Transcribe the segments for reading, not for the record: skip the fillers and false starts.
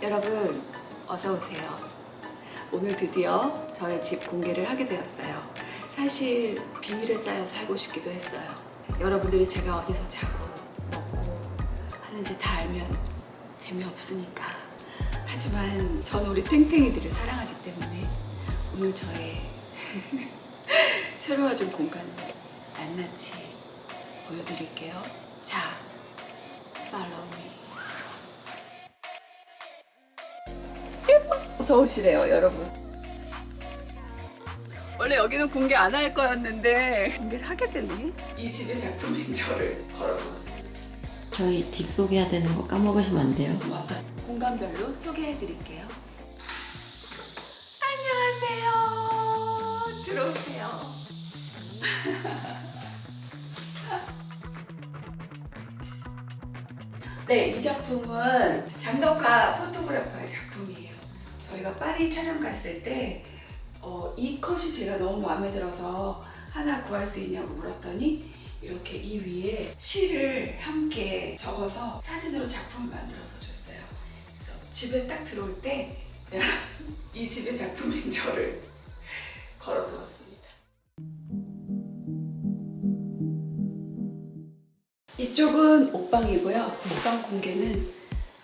여러분 어서 오세요. 오늘 드디어 저의 집 공개를 하게 되었어요. 사실 비밀에 쌓여 살고 싶기도 했어요. 여러분들이 제가 어디서 자고 먹고 하는지 다 알면 재미없으니까. 하지만 전 우리 탱탱이들을 사랑하기 때문에 오늘 저의 새로워진 공간을 낱낱이 보여드릴게요. 자, follow me. 어서 오시래요, 여러분. 원래 여기는 공개 안 할 거였는데 공개를 하게 되네. 이 집의 작품인 저를 걸어두었습니다. 저희 집 소개해야 되는 거 까먹으시면 안 돼요. 어떤 공간별로 소개해 드릴게요. 안녕하세요. 들어오세요. 네, 이 작품은 장덕화 포토그래퍼의 작품이에요. 저희가 파리 촬영 갔을 때 이 컷이 제가 너무 마음에 들어서 하나 구할 수 있냐고 물었더니 이렇게 이 위에 시를 함께 적어서 사진으로 작품을 만들어서 줬어요. 그래서 집에 딱 들어올 때 이 집의 작품인 저를 걸어두었습니다. 이쪽은 옷방이고요. 옷방 공개는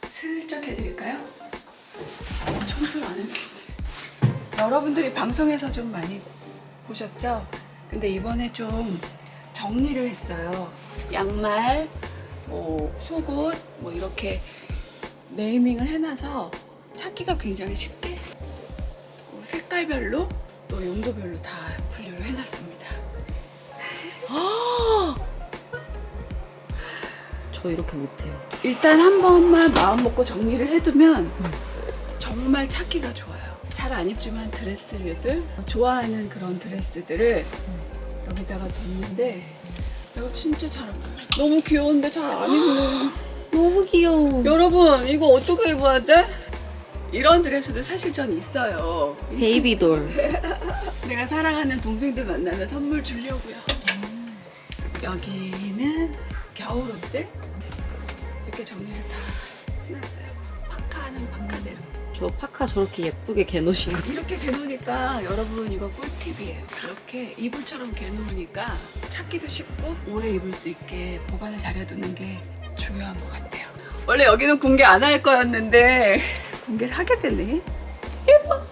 슬쩍 해드릴까요? 청소를 안 했는데. 여러분들이 방송에서 좀 많이 보셨죠? 근데 이번에 좀 정리를 했어요. 양말, 속옷, 이렇게 네이밍을 해놔서 찾기가 굉장히 쉽게 색깔별로 또 용도별로 다 분류를 해놨습니다. 저 이렇게 못해요. 일단 한 번만 마음 먹고 정리를 해두면 정말 찾기가 좋아요. 잘 안 입지만 드레스류들, 좋아하는 그런 드레스들을 여기다가 뒀는데 내가 진짜 너무 귀여운데 잘 안 입네. 너무 귀여워. 여러분 이거 어떻게 입어야 돼? 이런 드레스도 사실 전 있어요. 베이비돌. 내가 사랑하는 동생들 만나면 선물 주려고요. 여기는 겨울 옷들 이렇게 정리를 다 해놨어요. 파카는 파카대로. 저 파카 저렇게 예쁘게 개놓으신 거. 이렇게 개놓으니까 여러분 이거 꿀팁이에요. 이렇게 이불처럼 개놓으니까 찾기도 쉽고 오래 입을 수 있게 보관을 잘해두는 게 중요한 것 같아요. 원래 여기는 공개 안 할 거였는데 공개를 하게 되네. 예뻐.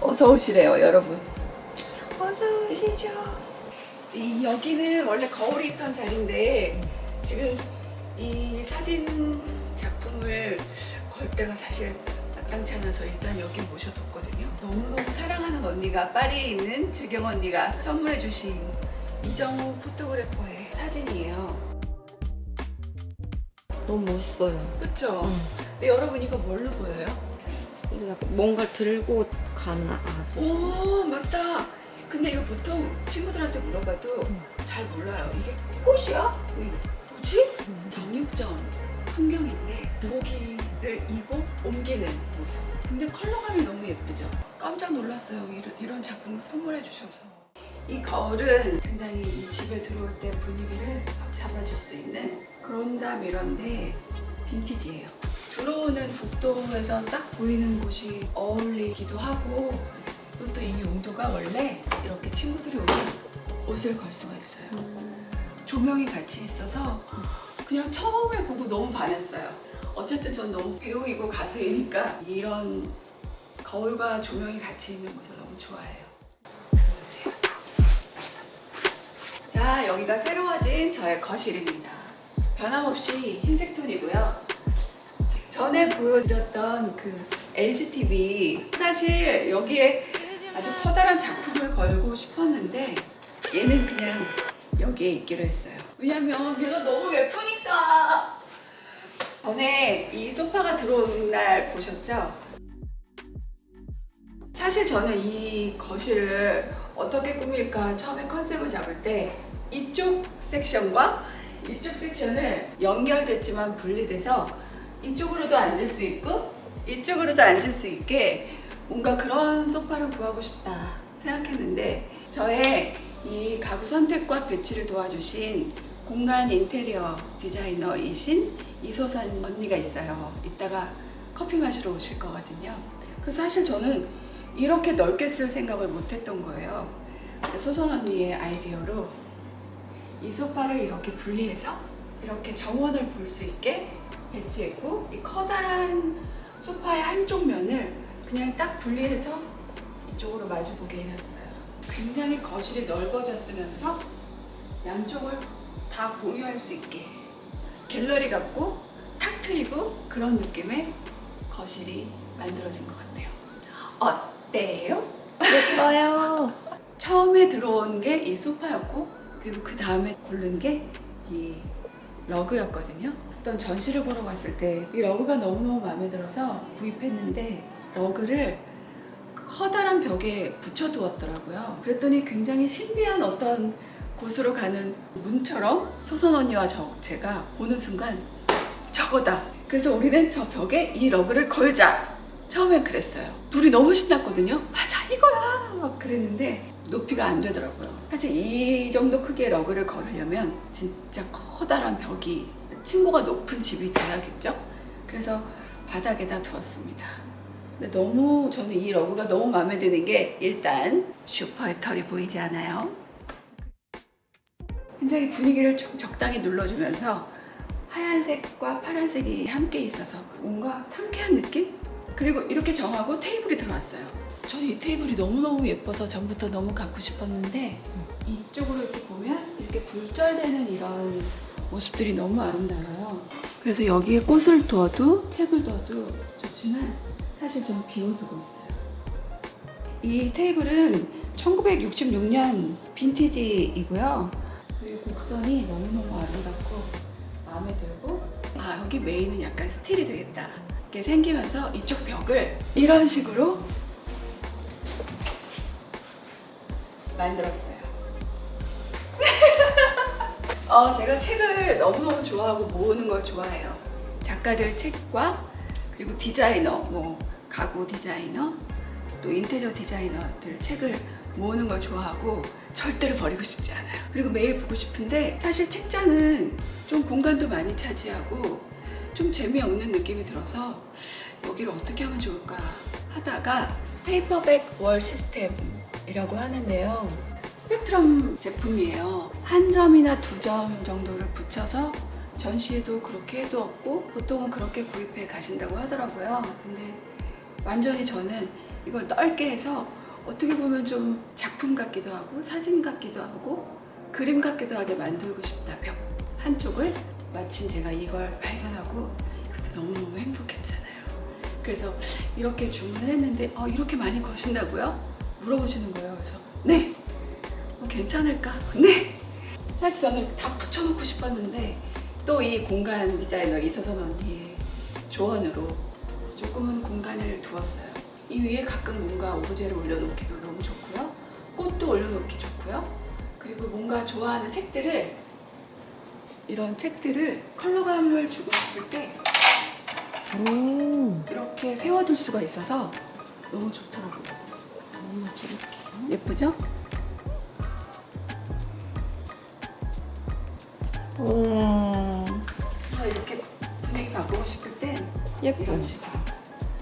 어서 오시래요, 여러분. 어서 오시죠. 여기는 원래 거울이 있던 자리인데 지금 이 사진 작품을 걸 때가 사실 마땅치 않아서 일단 여기 모셔뒀거든요. 너무너무 사랑하는 언니가 파리에 있는 재경 언니가 선물해 주신 이정우 포토그래퍼의 사진이에요. 너무 멋있어요. 그쵸? 응. 근데 여러분 이거 뭘로 보여요? 이거 약간 뭔가를 들고 가는 아저씨. 오, 맞다. 근데 이거 보통 친구들한테 물어봐도 잘 몰라요. 이게 꽃이야? 뭐지? 정육점 풍경인데 모기를 이고 옮기는 모습. 근데 컬러감이 너무 예쁘죠? 깜짝 놀랐어요. 이런 작품을 선물해 주셔서. 이 거울은 굉장히 이 집에 들어올 때 분위기를 확 잡아줄 수 있는 그런다 미런데 빈티지예요. 들어오는 복도에서 딱 보이는 곳이 어울리기도 하고 또 이 용도가 원래 이렇게 친구들이 오면 옷을 걸 수가 있어요. 조명이 같이 있어서 그냥 처음에 보고 너무 반했어요. 어쨌든 전 너무 배우이고 가수이니까 이런 거울과 조명이 같이 있는 곳을 너무 좋아해요. 들어오세요. 자, 여기가 새로워진 저의 거실입니다. 변함없이 흰색 톤이고요. 전에 보여드렸던 그 LGTV 사실 여기에 아주 커다란 작품을 걸고 싶었는데 얘는 그냥 여기에 있기로 했어요. 왜냐면 얘가 너무 예쁘니까. 전에 이 소파가 들어온 날 보셨죠? 사실 저는 이 거실을 어떻게 꾸밀까 처음에 컨셉을 잡을 때 이쪽 섹션과 이쪽 섹션을 연결됐지만 분리돼서 이쪽으로도 앉을 수 있고 이쪽으로도 앉을 수 있게 뭔가 그런 소파를 구하고 싶다 생각했는데 저의 이 가구 선택과 배치를 도와주신 공간 인테리어 디자이너이신 이소선 언니가 있어요. 이따가 커피 마시러 오실 거거든요. 그래서 사실 저는 이렇게 넓게 쓸 생각을 못 했던 거예요. 소선 언니의 아이디어로 이 소파를 이렇게 분리해서 이렇게 정원을 볼 수 있게 배치했고, 이 커다란 소파의 한쪽 면을 그냥 딱 분리해서 이쪽으로 마주보게 해놨어요. 굉장히 거실이 넓어졌으면서 양쪽을 다 공유할 수 있게 갤러리 같고 탁 트이고 그런 느낌의 거실이 만들어진 것 같아요. 어때요? 예뻐요. 처음에 들어온 게 이 소파였고, 그리고 그 다음에 고른 게 이 러그였거든요. 어떤 전시를 보러 갔을 때 이 러그가 너무너무 마음에 들어서 구입했는데, 러그를 커다란 벽에 붙여두었더라고요. 그랬더니 굉장히 신비한 어떤 곳으로 가는 문처럼 소선 언니와 제가 보는 순간 저거다. 그래서 우리는 저 벽에 이 러그를 걸자. 처음엔 그랬어요. 둘이 너무 신났거든요. 맞아, 이거야! 막 그랬는데 높이가 안 되더라고요. 사실 이 정도 크기의 러그를 걸으려면 진짜 커다란 벽이, 층고가 높은 집이 돼야겠죠? 그래서 바닥에다 두었습니다. 근데 너무 저는 이 러그가 너무 마음에 드는 게, 일단 슈퍼의 털이 보이지 않아요? 굉장히 분위기를 좀 적당히 눌러주면서 하얀색과 파란색이 함께 있어서 뭔가 상쾌한 느낌? 그리고 이렇게 정하고 테이블이 들어왔어요. 저는 이 테이블이 너무너무 예뻐서 전부터 너무 갖고 싶었는데, 이쪽으로 이렇게 보면 이렇게 굴절되는 이런 모습들이 너무 아름다워요. 그래서 여기에 꽃을 두어도 책을 두어도 좋지만 사실 저는 비워두고 있어요. 이 테이블은 1966년 빈티지이고요. 이 곡선이 너무너무 아름답고 마음에 들고, 아, 여기 메인은 약간 스틸이 되겠다 이렇게 생기면서 이쪽 벽을 이런 식으로 만들었어요. 제가 책을 너무너무 좋아하고 모으는 걸 좋아해요. 작가들 책과, 그리고 디자이너, 뭐 가구 디자이너, 또 인테리어 디자이너들 책을 모으는 걸 좋아하고 절대로 버리고 싶지 않아요. 그리고 매일 보고 싶은데, 사실 책장은 좀 공간도 많이 차지하고 좀 재미없는 느낌이 들어서 여기를 어떻게 하면 좋을까 하다가 페이퍼백 월 시스템이라고 하는데요. 스펙트럼 제품이에요. 한 점이나 두 점 정도를 붙여서 전시에도 그렇게 해두었고, 보통은 그렇게 구입해 가신다고 하더라고요. 근데 완전히 저는 이걸 넓게 해서 어떻게 보면 좀 작품 같기도 하고 사진 같기도 하고 그림 같기도 하게 만들고 싶다. 벽 한쪽을. 마침 제가 이걸 발견하고 이것도 너무너무 행복했잖아요. 그래서 이렇게 주문을 했는데, 이렇게 많이 거신다고요? 물어보시는 거예요. 그래서 네! 괜찮을까? 네! 사실 저는 다 붙여놓고 싶었는데, 또 이 공간 디자이너 이소선 언니의 조언으로 조금은 공간을 두었어요. 이 위에 가끔 뭔가 오브제를 올려놓기도 너무 좋고요. 꽃도 올려놓기 좋고요. 그리고 뭔가 좋아하는 책들을, 이런 책들을 컬러감을 주고 싶을 때 이렇게 세워둘 수가 있어서 너무 좋더라고요. 엄마 찍을게요. 예쁘죠? 그래서 이렇게 분위기 바꾸고 싶을 땐 예뻐. 이런 식으로.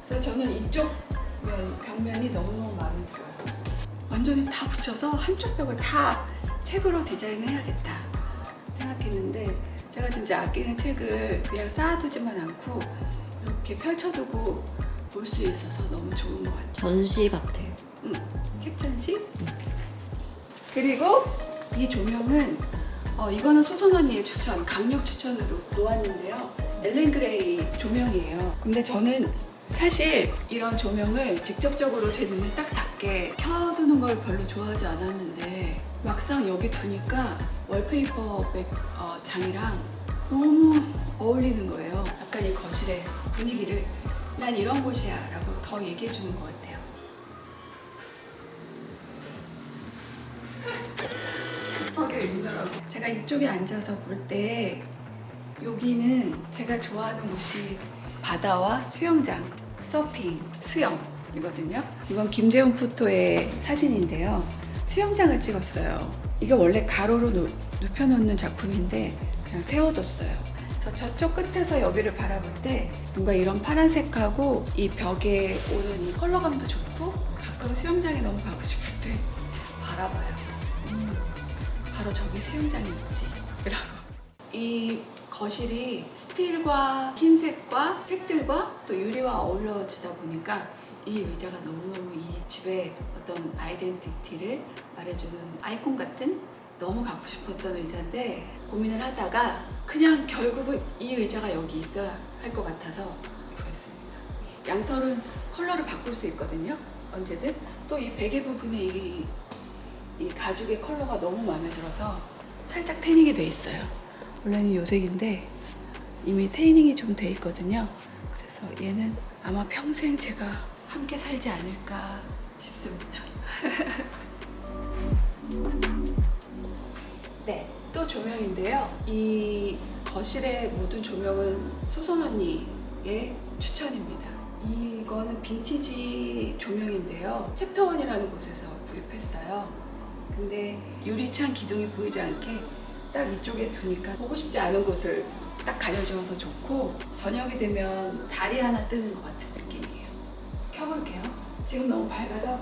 그래서 저는 이쪽 벽면이 너무너무 마음에 들어요. 완전히 다 붙여서 한쪽 벽을 다 책으로 디자인해야겠다 생각했는데, 제가 진짜 아끼는 책을 그냥 쌓아두지만 않고 이렇게 펼쳐두고 볼 수 있어서 너무 좋은 것 같아요. 전시 같아요. 책 전시? 그리고 이 조명은 이거는 소선 언니의 추천, 강력 추천으로 놓았는데요. 엘렌 그레이 조명이에요. 근데 저는 사실 이런 조명을 직접적으로 제 눈에 딱 닿게 켜두는 걸 별로 좋아하지 않았는데, 막상 여기 두니까 월페이퍼 장이랑 너무 어울리는 거예요. 약간 이 거실의 분위기를 난 이런 곳이야 라고 더 얘기해 주는 것 같아요. 급하게 입느라고. 제가 이쪽에 앉아서 볼 때 여기는 제가 좋아하는 곳이 바다와 수영장, 서핑, 수영이거든요. 이건 김재훈 포토의 사진인데요. 수영장을 찍었어요. 이거 원래 가로로 눕혀놓는 작품인데 그냥 세워뒀어요. 그래서 저쪽 끝에서 여기를 바라볼 때 뭔가 이런 파란색하고 이 벽에 오는 이 컬러감도 좋고 가까운 수영장에 너무 가고 싶을 때 바라봐요. 바로 저기 수영장이 있지. 이라고. 이 거실이 스틸과 흰색과 책들과 또 유리와 어우러지다 보니까 이 의자가 너무너무 이 집의 어떤 아이덴티티를 말해주는 아이콘 같은 너무 갖고 싶었던 의자인데 고민을 하다가 그냥 결국은 이 의자가 여기 있어야 할 것 같아서 구했습니다. 양털은 컬러를 바꿀 수 있거든요. 언제든. 또 이 베개 부분에 이 가죽의 컬러가 너무 마음에 들어서 살짝 태닝이 돼 있어요. 원래는 요색인데 이미 태닝이 좀 돼 있거든요. 그래서 얘는 아마 평생 제가 함께 살지 않을까 싶습니다. 네, 또 조명인데요. 이 거실의 모든 조명은 소선 언니의 추천입니다. 이거는 빈티지 조명인데요. 챕터원이라는 곳에서 구입했어요. 근데 유리창 기둥이 보이지 않게 딱 이쪽에 두니까 보고 싶지 않은 곳을 딱 가려줘서 좋고 저녁이 되면 달이 하나 뜨는 것 같은 느낌이에요. 켜볼게요. 지금 너무 밝아서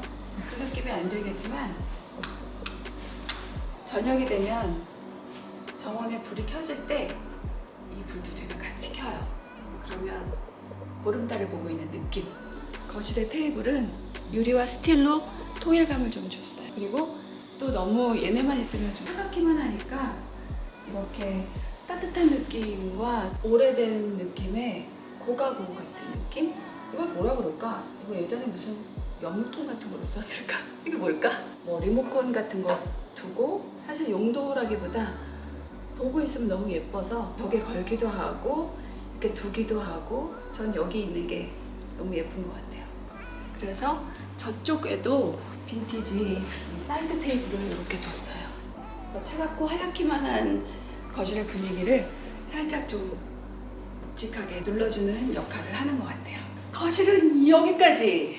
그 느낌이 안 들겠지만 저녁이 되면 정원에 불이 켜질 때 이 불도 제가 같이 켜요. 그러면 보름달을 보고 있는 느낌. 거실의 테이블은 유리와 스틸로 통일감을 좀 줬어요. 그리고 또 너무 얘네만 있으면 좀 차갑기만 하니까 이렇게 따뜻한 느낌과 오래된 느낌의 고가구 같은 느낌? 이걸 뭐라 그럴까? 이거 예전에 무슨 연무통 같은 걸로 썼을까? 이게 뭘까? 뭐 리모컨 같은 거 두고 사실 용도라기보다 보고 있으면 너무 예뻐서 벽에 걸기도 하고 이렇게 두기도 하고 전 여기 있는 게 너무 예쁜 것 같아요. 그래서 저쪽에도 빈티지 사이드 테이블을 이렇게 뒀어요. 차갑고 하얗기만 한 거실의 분위기를 살짝 좀 묵직하게 눌러주는 역할을 하는 것 같아요. 거실은 여기까지!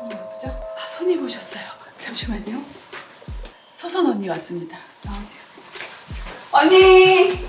예쁘죠? 아, 손님 오셨어요. 잠시만요. 서선 언니 왔습니다. 나오세요. 언니!